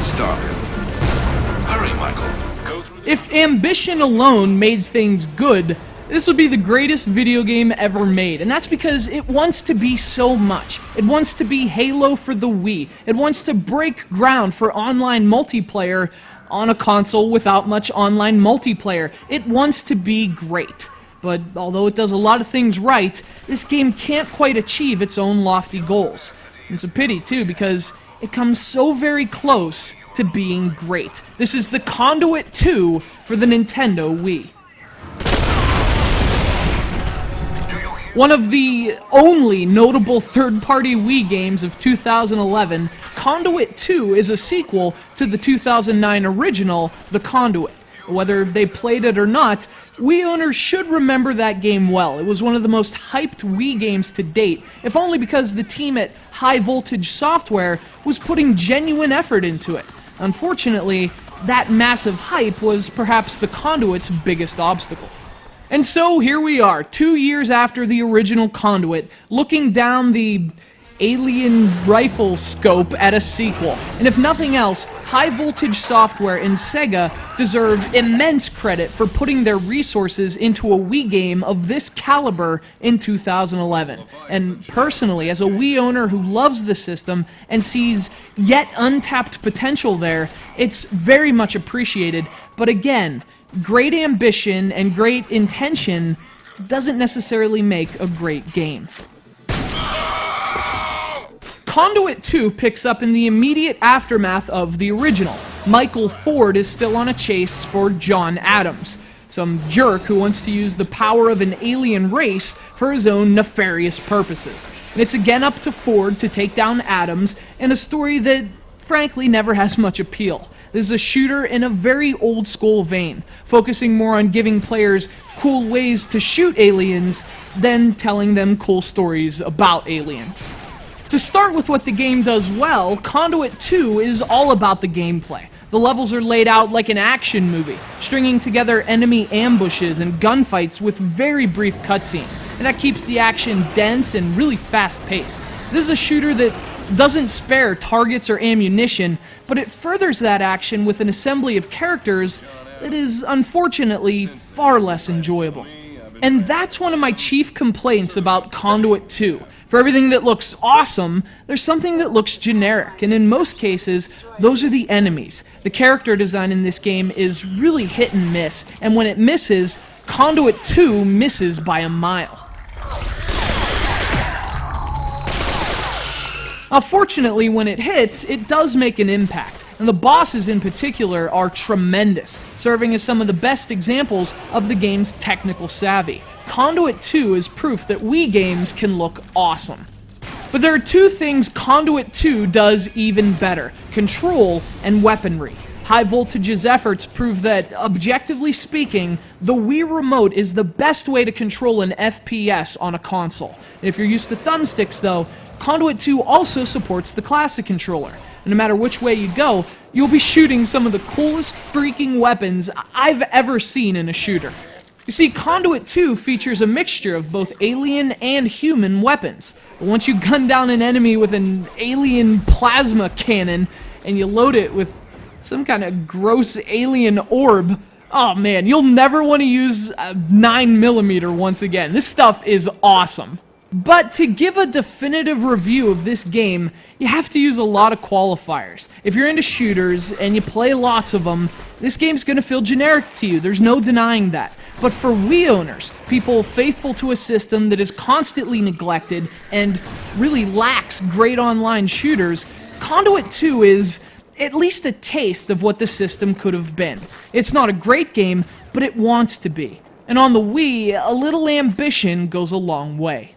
stuck. Hurry, Michael. Go through the... If ambition alone made things good, this would be the greatest video game ever made, and that's because it wants to be so much. It wants to be Halo for the Wii. It wants to break ground for online multiplayer on a console without much online multiplayer. It wants to be great. But although it does a lot of things right, this game can't quite achieve its own lofty goals. And it's a pity, too, because it comes so very close to being great. This is the Conduit 2 for the Nintendo Wii. One of the only notable third-party Wii games of 2011, Conduit 2 is a sequel to the 2009 original, The Conduit. Whether they played it or not, Wii owners should remember that game well. It was one of the most hyped Wii games to date, if only because the team at High Voltage Software was putting genuine effort into it. Unfortunately, that massive hype was perhaps the Conduit's biggest obstacle. And so here we are, 2 years after the original Conduit, looking down the alien rifle scope at a sequel. And if nothing else, High Voltage Software and Sega deserve immense credit for putting their resources into a Wii game of this caliber in 2011. And personally, as a Wii owner who loves the system and sees yet untapped potential there, it's very much appreciated. But again, great ambition and great intention doesn't necessarily make a great game. Conduit 2 picks up in the immediate aftermath of the original. Michael Ford is still on a chase for John Adams, some jerk who wants to use the power of an alien race for his own nefarious purposes. And it's again up to Ford to take down Adams in a story that frankly never has much appeal. This is a shooter in a very old school vein, focusing more on giving players cool ways to shoot aliens than telling them cool stories about aliens. To start with what the game does well, Conduit 2 is all about the gameplay. The levels are laid out like an action movie, stringing together enemy ambushes and gunfights with very brief cutscenes, and that keeps the action dense and really fast-paced. This is a shooter that doesn't spare targets or ammunition, but it furthers that action with an assembly of characters that is, unfortunately, far less enjoyable. And that's one of my chief complaints about Conduit 2. For everything that looks awesome, there's something that looks generic, and in most cases, those are the enemies. The character design in this game is really hit and miss, and when it misses, Conduit 2 misses by a mile. Now, fortunately, when it hits, it does make an impact, and the bosses in particular are tremendous, serving as some of the best examples of the game's technical savvy. Conduit 2 is proof that Wii games can look awesome. But there are two things Conduit 2 does even better: control and weaponry. High Voltage's efforts prove that, objectively speaking, the Wii Remote is the best way to control an FPS on a console. And if you're used to thumbsticks, though, Conduit 2 also supports the classic controller. And no matter which way you go, you'll be shooting some of the coolest freaking weapons I've ever seen in a shooter. You see, Conduit 2 features a mixture of both alien and human weapons. But once you gun down an enemy with an alien plasma cannon, and you load it with some kind of gross alien orb, oh man, you'll never want to use a 9mm once again. This stuff is awesome. But to give a definitive review of this game, you have to use a lot of qualifiers. If you're into shooters and you play lots of them, this game's going to feel generic to you. There's no denying that. But for Wii owners, people faithful to a system that is constantly neglected and really lacks great online shooters, Conduit 2 is at least a taste of what the system could have been. It's not a great game, but it wants to be. And on the Wii, a little ambition goes a long way.